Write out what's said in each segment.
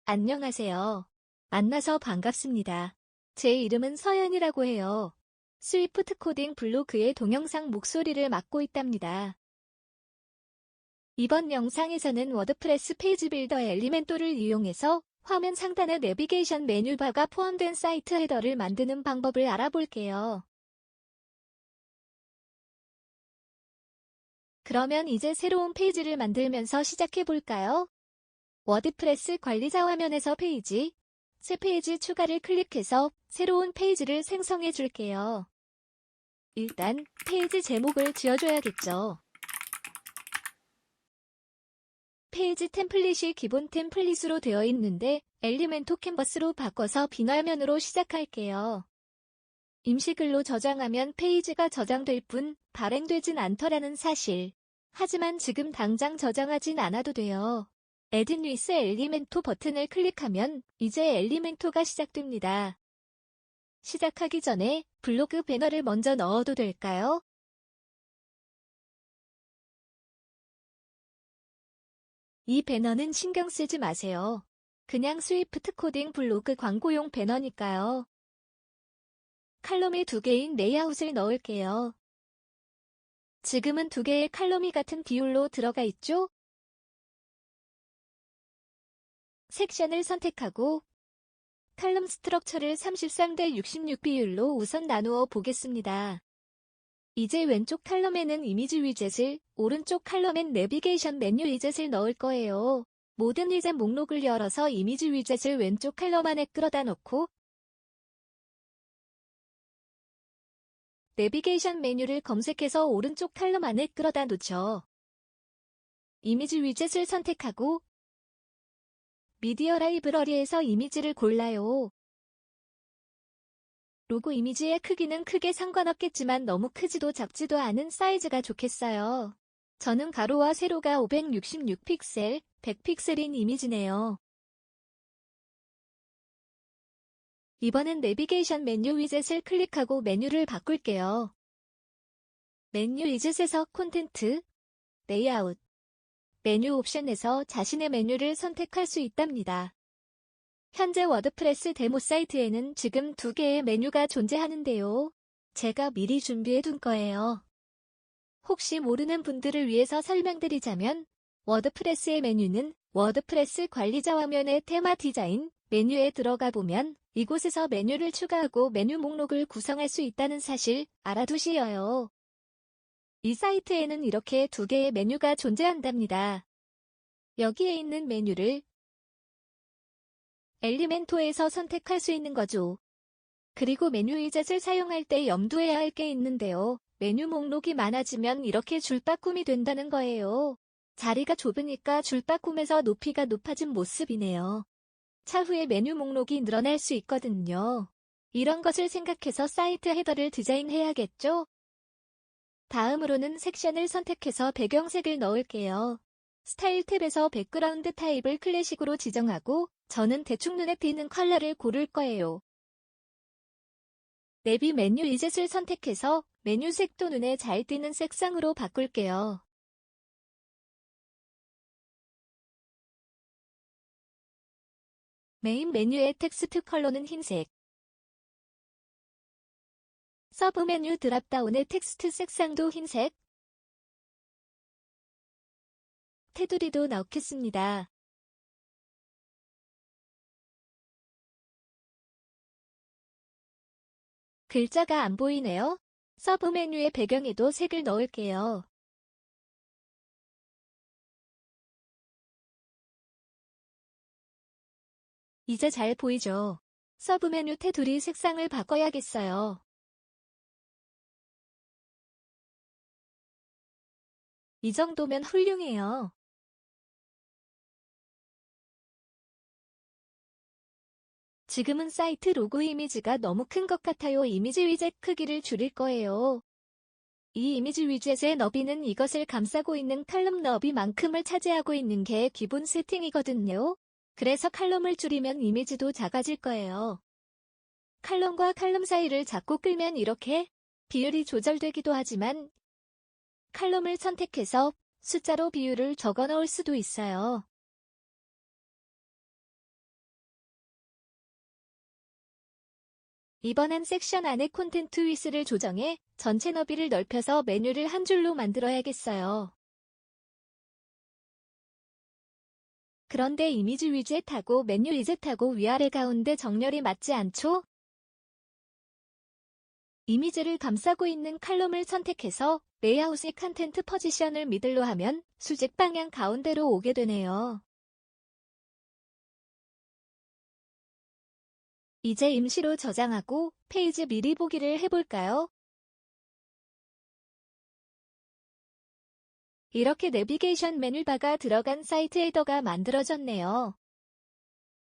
안녕하세요. 만나서 반갑습니다. 제 이름은 서연이라고 해요. 스위프트 코딩 블로그의 동영상 목소리를 맡고 있답니다. 이번 영상에서는 워드프레스 페이지 빌더 엘리멘토를 이용해서 화면 상단에 내비게이션 메뉴바가 포함된 사이트 헤더를 만드는 방법을 알아볼게요. 그러면 이제 새로운 페이지를 만들면서 시작해볼까요? 워드프레스 관리자 화면에서 페이지, 새 페이지 추가를 클릭해서 새로운 페이지를 생성해 줄게요. 일단 페이지 제목을 지어줘야겠죠. 페이지 템플릿이 기본 템플릿으로 되어 있는데 엘리멘토 캔버스로 바꿔서 빈 화면으로 시작할게요. 임시글로 저장하면 페이지가 저장될 뿐 발행되진 않더라는 사실. 하지만 지금 당장 저장하진 않아도 돼요. Add with 엘리멘토 버튼을 클릭하면 이제 엘리멘토가 시작됩니다. 시작하기 전에 블로그 배너를 먼저 넣어도 될까요? 이 배너는 신경 쓰지 마세요. 그냥 스위프트 코딩 블로그 광고용 배너니까요. 칼럼이 2개인 레이아웃을 넣을게요. 지금은 2개의 칼럼이 같은 비율로 들어가 있죠? 섹션을 선택하고 칼럼 스트럭처를 33대 66 비율로 우선 나누어 보겠습니다. 이제 왼쪽 칼럼에는 이미지 위젯을, 오른쪽 칼럼엔 내비게이션 메뉴 위젯을 넣을 거예요. 모든 위젯 목록을 열어서 이미지 위젯을 왼쪽 칼럼 안에 끌어다 놓고 내비게이션 메뉴를 검색해서 오른쪽 칼럼 안에 끌어다 놓죠. 이미지 위젯을 선택하고 미디어 라이브러리에서 이미지를 골라요. 로고 이미지의 크기는 크게 상관없겠지만 너무 크지도 작지도 않은 사이즈가 좋겠어요. 저는 가로와 세로가 566픽셀, 100픽셀인 이미지네요. 이번엔 내비게이션 메뉴 위젯을 클릭하고 메뉴를 바꿀게요. 메뉴 위젯에서 콘텐트, 레이아웃, 메뉴 옵션에서 자신의 메뉴를 선택할 수 있답니다. 현재 워드프레스 데모 사이트에는 지금 2개의 메뉴가 존재하는데요. 제가 미리 준비해둔 거예요. 혹시 모르는 분들을 위해서 설명드리자면 워드프레스의 메뉴는 워드프레스 관리자 화면의 테마 디자인 메뉴에 들어가 보면 이곳에서 메뉴를 추가하고 메뉴 목록을 구성할 수 있다는 사실 알아두시어요. 이 사이트에는 이렇게 2개의 메뉴가 존재한답니다. 여기에 있는 메뉴를 엘리멘토에서 선택할 수 있는 거죠. 그리고 메뉴 위젯을 사용할 때 염두해야 할 게 있는데요. 메뉴 목록이 많아지면 이렇게 줄바꿈이 된다는 거예요. 자리가 좁으니까 줄바꿈에서 높이가 높아진 모습이네요. 차후에 메뉴 목록이 늘어날 수 있거든요. 이런 것을 생각해서 사이트 헤더를 디자인해야겠죠? 다음으로는 섹션을 선택해서 배경색을 넣을게요. 스타일 탭에서 백그라운드 타입을 클래식으로 지정하고 저는 대충 눈에 띄는 컬러를 고를 거예요. 내비 메뉴 위젯을 선택해서 메뉴 색도 눈에 잘 띄는 색상으로 바꿀게요. 메인 메뉴의 텍스트 컬러는 흰색. 서브 메뉴 드랍다운의 텍스트 색상도 흰색. 테두리도 넣겠습니다. 글자가 안 보이네요. 서브 메뉴의 배경에도 색을 넣을게요. 이제 잘 보이죠? 서브 메뉴 테두리 색상을 바꿔야겠어요. 이 정도면 훌륭해요. 지금은 사이트 로고 이미지가 너무 큰 것 같아요. 이미지 위젯 크기를 줄일 거예요. 이 이미지 위젯의 너비는 이것을 감싸고 있는 칼럼 너비만큼을 차지하고 있는 게 기본 세팅이거든요. 그래서 칼럼을 줄이면 이미지도 작아질 거예요. 칼럼과 칼럼 사이를 잡고 끌면 이렇게 비율이 조절되기도 하지만 칼럼을 선택해서 숫자로 비율을 적어 넣을 수도 있어요. 이번엔 섹션 안에 콘텐트 위스를 조정해 전체 너비를 넓혀서 메뉴를 한 줄로 만들어야겠어요. 그런데 이미지 위젯하고 메뉴 위젯하고 위아래 가운데 정렬이 맞지 않죠? 이미지를 감싸고 있는 칼럼을 선택해서 레이아웃의 컨텐트 포지션을 미들로 하면 수직 방향 가운데로 오게 되네요. 이제 임시로 저장하고 페이지 미리 보기를 해볼까요? 이렇게 내비게이션 메뉴바가 들어간 사이트 헤더가 만들어졌네요.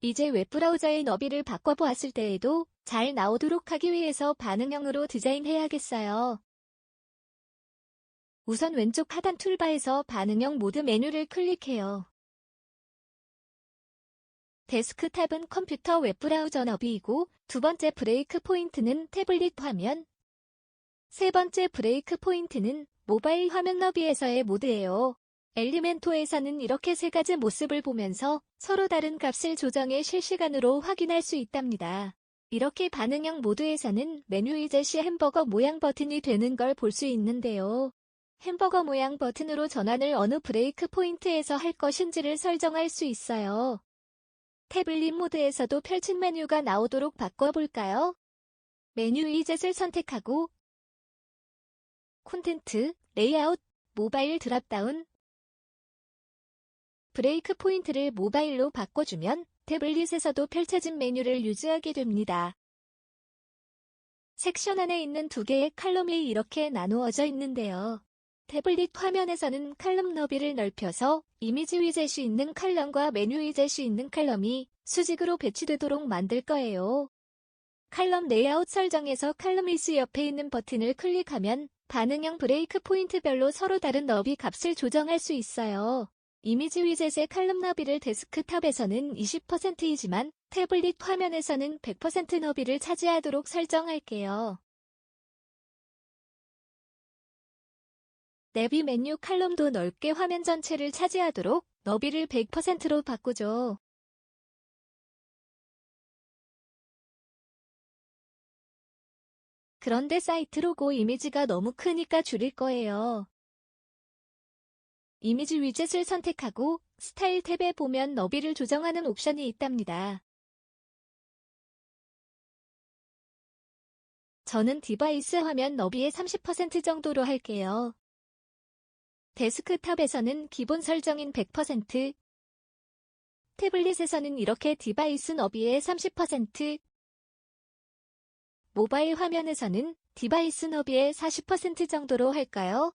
이제 웹브라우저의 너비를 바꿔보았을 때에도 잘 나오도록 하기 위해서 반응형으로 디자인해야겠어요. 우선 왼쪽 하단 툴바에서 반응형 모드 메뉴를 클릭해요. 데스크탑은 컴퓨터 웹브라우저 너비이고 두 번째 브레이크 포인트는 태블릿 화면, 세 번째 브레이크 포인트는 모바일 화면 너비에서의 모드예요. 엘리멘토에서는 이렇게 세 가지 모습을 보면서 서로 다른 값을 조정해 실시간으로 확인할 수 있답니다. 이렇게 반응형 모드에서는 메뉴 위젯이 햄버거 모양 버튼이 되는 걸 볼 수 있는데요. 햄버거 모양 버튼으로 전환을 어느 브레이크 포인트에서 할 것인지를 설정할 수 있어요. 태블릿 모드에서도 펼친 메뉴가 나오도록 바꿔볼까요? 메뉴 위젯을 선택하고 콘텐트, 레이아웃, 모바일 드랍다운, 브레이크 포인트를 모바일로 바꿔주면 태블릿에서도 펼쳐진 메뉴를 유지하게 됩니다. 섹션 안에 있는 두 개의 칼럼이 이렇게 나누어져 있는데요. 태블릿 화면에서는 칼럼 너비를 넓혀서 이미지 위젯이 있는 칼럼과 메뉴 위젯이 있는 칼럼이 수직으로 배치되도록 만들 거예요. 칼럼 레이아웃 설정에서 칼럼 위스 옆에 있는 버튼을 클릭하면 반응형 브레이크 포인트별로 서로 다른 너비 값을 조정할 수 있어요. 이미지 위젯의 칼럼 너비를 데스크탑에서는 20%이지만 태블릿 화면에서는 100% 너비를 차지하도록 설정할게요. 내비 메뉴 칼럼도 넓게 화면 전체를 차지하도록 너비를 100%로 바꾸죠. 그런데 사이트 로고 이미지가 너무 크니까 줄일 거예요. 이미지 위젯을 선택하고 스타일 탭에 보면 너비를 조정하는 옵션이 있답니다. 저는 디바이스 화면 너비의 30% 정도로 할게요. 데스크탑에서는 기본 설정인 100%, 태블릿에서는 이렇게 디바이스 너비의 30%, 모바일 화면에서는 디바이스 너비의 40% 정도로 할까요?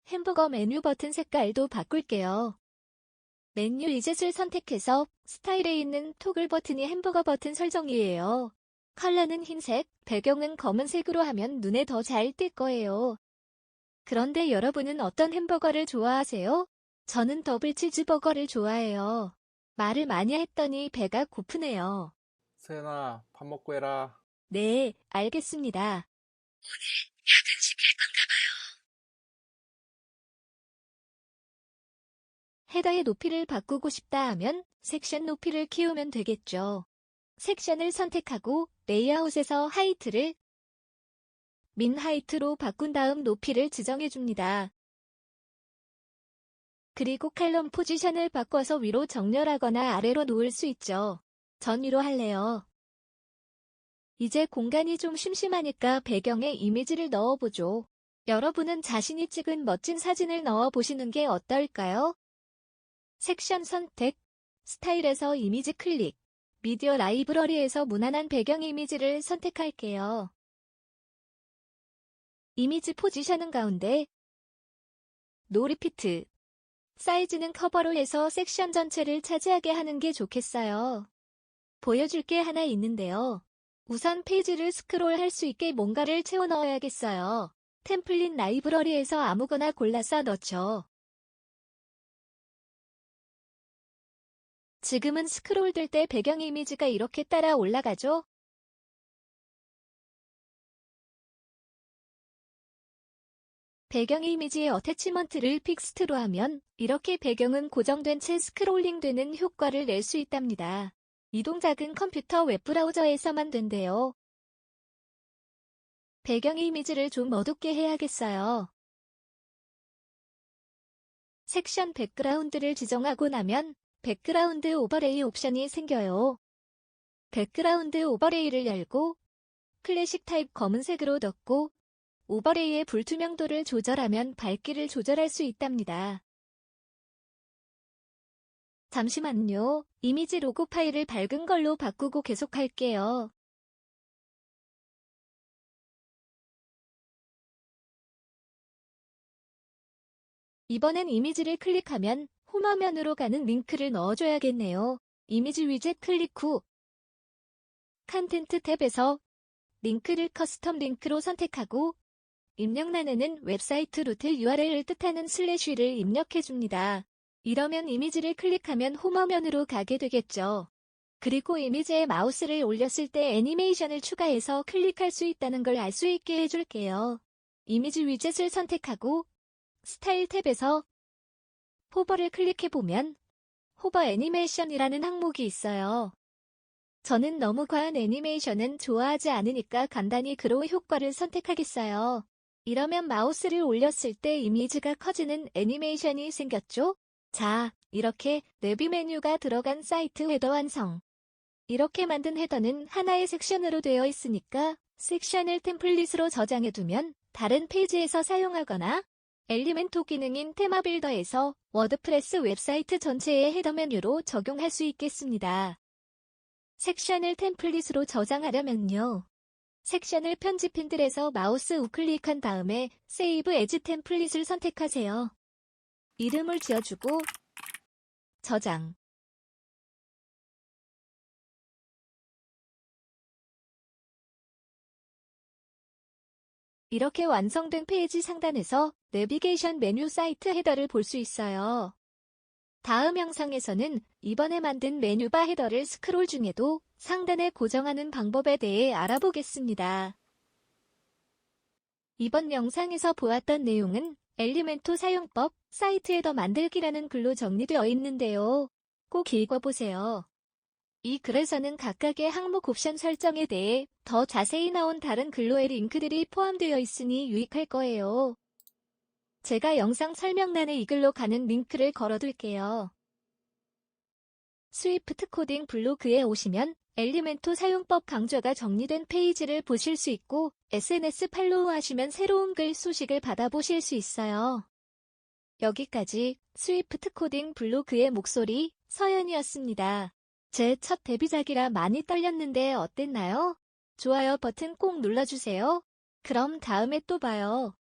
햄버거 메뉴 버튼 색깔도 바꿀게요. 메뉴 위젯을 선택해서 스타일에 있는 토글 버튼이 햄버거 버튼 설정이에요. 컬러는 흰색, 배경은 검은색으로 하면 눈에 더 잘 띌 거예요. 그런데 여러분은 어떤 햄버거를 좋아하세요? 저는 더블 치즈버거를 좋아해요. 말을 많이 했더니 배가 고프네요. 서연아, 밥 먹고 해라. 네, 알겠습니다. 오늘 야간 시킬 건가 봐요. 헤더의 높이를 바꾸고 싶다 하면 섹션 높이를 키우면 되겠죠. 섹션을 선택하고 레이아웃에서 하이트를 민 하이트로 바꾼 다음 높이를 지정해줍니다. 그리고 칼럼 포지션을 바꿔서 위로 정렬하거나 아래로 놓을 수 있죠. 전 위로 할래요. 이제 공간이 좀 심심하니까 배경에 이미지를 넣어보죠. 여러분은 자신이 찍은 멋진 사진을 넣어보시는 게 어떨까요? 섹션 선택, 스타일에서 이미지 클릭, 미디어 라이브러리에서 무난한 배경 이미지를 선택할게요. 이미지 포지션은 가운데, 노 리피트, 사이즈는 커버로 해서 섹션 전체를 차지하게 하는 게 좋겠어요. 보여줄 게 하나 있는데요. 우선 페이지를 스크롤할 수 있게 뭔가를 채워 넣어야겠어요. 템플릿 라이브러리에서 아무거나 골라서 넣죠. 지금은 스크롤될 때 배경 이미지가 이렇게 따라 올라가죠? 배경 이미지의 어태치먼트를 픽스트로 하면 이렇게 배경은 고정된 채 스크롤링되는 효과를 낼 수 있답니다. 이 동작은 컴퓨터 웹브라우저에서만 된대요. 배경 이미지를 좀 어둡게 해야겠어요. 섹션 백그라운드를 지정하고 나면 백그라운드 오버레이 옵션이 생겨요. 백그라운드 오버레이를 열고 클래식 타입 검은색으로 덮고 오버레이의 불투명도를 조절하면 밝기를 조절할 수 있답니다. 잠시만요. 이미지 로고 파일을 밝은 걸로 바꾸고 계속할게요. 이번엔 이미지를 클릭하면 홈화면으로 가는 링크를 넣어줘야겠네요. 이미지 위젯 클릭 후 컨텐트 탭에서 링크를 커스텀 링크로 선택하고 입력란에는 웹사이트 루트 URL을 뜻하는 슬래시를 입력해줍니다. 이러면 이미지를 클릭하면 홈화면으로 가게 되겠죠. 그리고 이미지에 마우스를 올렸을 때 애니메이션을 추가해서 클릭할 수 있다는 걸 알 수 있게 해줄게요. 이미지 위젯을 선택하고 스타일 탭에서 호버를 클릭해보면 호버 애니메이션이라는 항목이 있어요. 저는 너무 과한 애니메이션은 좋아하지 않으니까 간단히 그로우 효과를 선택하겠어요. 이러면 마우스를 올렸을 때 이미지가 커지는 애니메이션이 생겼죠? 자, 이렇게 내비 메뉴가 들어간 사이트 헤더 완성. 이렇게 만든 헤더는 하나의 섹션으로 되어 있으니까 섹션을 템플릿으로 저장해두면 다른 페이지에서 사용하거나 엘리멘토 기능인 테마 빌더에서 워드프레스 웹사이트 전체의 헤더 메뉴로 적용할 수 있겠습니다. 섹션을 템플릿으로 저장하려면요. 섹션을 편집 핸들에서 마우스 우클릭한 다음에 세이브 에즈 템플릿을 선택하세요. 이름을 지어주고 저장. 이렇게 완성된 페이지 상단에서 내비게이션 메뉴 사이트 헤더를 볼 수 있어요. 다음 영상에서는 이번에 만든 메뉴바 헤더를 스크롤 중에도 상단에 고정하는 방법에 대해 알아보겠습니다. 이번 영상에서 보았던 내용은 엘리멘토 사용법, 사이트 헤더 만들기라는 글로 정리되어 있는데요. 꼭 읽어보세요. 이 글에서는 각각의 항목 옵션 설정에 대해 더 자세히 나온 다른 글로의 링크들이 포함되어 있으니 유익할 거예요. 제가 영상 설명란에 이 글로 가는 링크를 걸어둘게요. 스위프트 코딩 블로그에 오시면 엘리멘토 사용법 강좌가 정리된 페이지를 보실 수 있고 SNS 팔로우 하시면 새로운 글 소식을 받아보실 수 있어요. 여기까지 스위프트 코딩 블로그의 목소리 서연이었습니다. 제 첫 데뷔작이라 많이 떨렸는데 어땠나요? 좋아요 버튼 꼭 눌러주세요. 그럼 다음에 또 봐요.